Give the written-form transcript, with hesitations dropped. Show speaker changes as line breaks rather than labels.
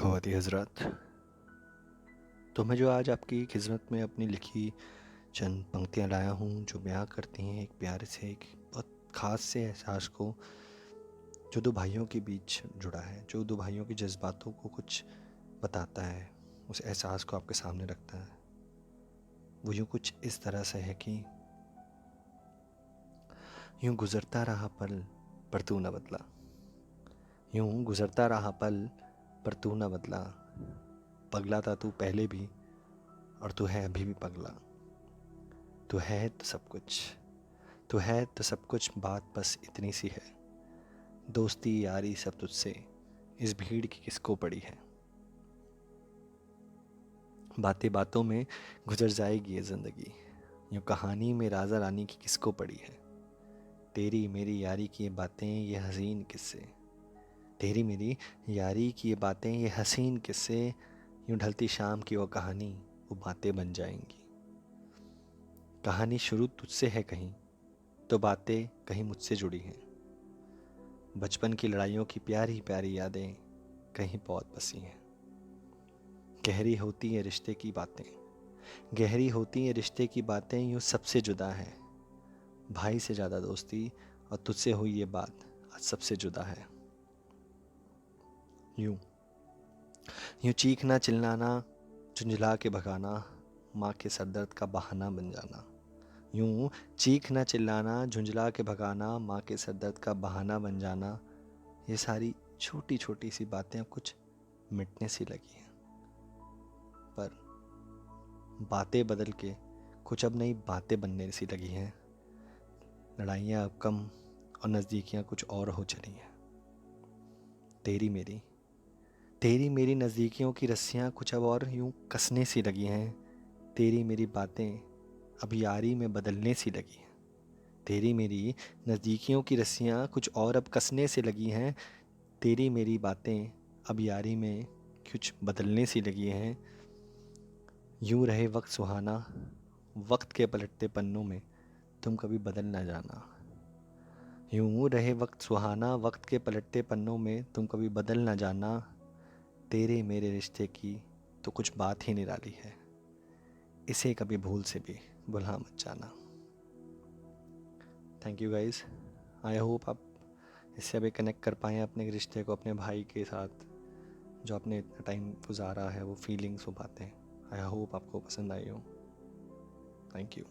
ख़वाती हज़रात, तो मैं जो आज आपकी खिदमत में अपनी लिखी चंद पंक्तियाँ लाया हूँ जो बयां करती हैं एक प्यारे से एक बहुत ख़ास से एहसास को जो दो भाइयों के बीच जुड़ा है, जो दो भाइयों के जज्बातों को कुछ बताता है, उस एहसास को आपके सामने रखता है। वो यूँ कुछ इस तरह से है कि यूँ गुज़रता रहा पल पर तू न बदला, यूँ गुज़रता रहा पल पर तू न बदला, पगला था तू पहले भी और तू है अभी भी पगला। तू है तो सब कुछ, तू है तो सब कुछ, बात बस इतनी सी है, दोस्ती यारी सब तुझसे, इस भीड़ की किसको पड़ी है। बातें बातों में गुजर जाएगी ये ज़िंदगी, यूँ कहानी में राजा रानी की किसको पड़ी है। तेरी मेरी यारी की ये बातें ये हसीन किस्से, तेरी मेरी यारी की ये बातें ये हसीन किस्से, यूँ ढलती शाम की वो कहानी वो बातें बन जाएंगी। कहानी शुरू तुझसे है कहीं तो बातें कहीं मुझसे जुड़ी हैं, बचपन की लड़ाइयों की प्यारी प्यारी यादें कहीं बहुत बसी हैं। गहरी होती है रिश्ते की बातें, गहरी होती है रिश्ते की बातें, यूँ सबसे जुदा है, भाई से ज़्यादा दोस्ती और तुझसे हुई ये बात आज सबसे जुदा है। यूँ यूँ चीखना चिल्लाना झुंझला के भगाना, माँ के सरदर्द का बहाना बन जाना। यूँ चीखना चिल्लाना झुंझला के भगाना, माँ के सरदर्द का बहाना बन जाना। ये सारी छोटी छोटी सी बातें अब कुछ मिटने सी लगी हैं, पर बातें बदल के कुछ अब नई बातें बनने सी लगी हैं। लड़ाइयाँ अब कम और नज़दीकियाँ कुछ और हो चली हैं। तेरी मेरी तेरी मेरी नज़दीकियों की रस्सियाँ कुछ अब और यूँ कसने सी लगी हैं। तेरी मेरी बातें अब यारी में बदलने सी लगी हैं। तेरी मेरी नज़दीकियों की रस्सियाँ कुछ और अब कसने से लगी हैं। तेरी मेरी बातें अब यारी में कुछ बदलने सी लगी हैं। यूँ रहे वक्त सुहाना, वक्त के पलटते पन्नों में तुम कभी बदल ना जाना। यूँ रहे वक्त सुहाना, वक्त के पलटते पन्नों में तुम कभी बदल ना जाना। तेरे मेरे रिश्ते की तो कुछ बात ही निराली है, इसे कभी भूल से भी भुला मत जाना। Thank you guys. I hope आप इससे अभी कनेक्ट कर पाएँ अपने रिश्ते को अपने भाई के साथ, जो आपने इतना टाइम गुजारा है, वो फीलिंग्स, वो बातें। आई होप आपको पसंद आई हो। Thank you.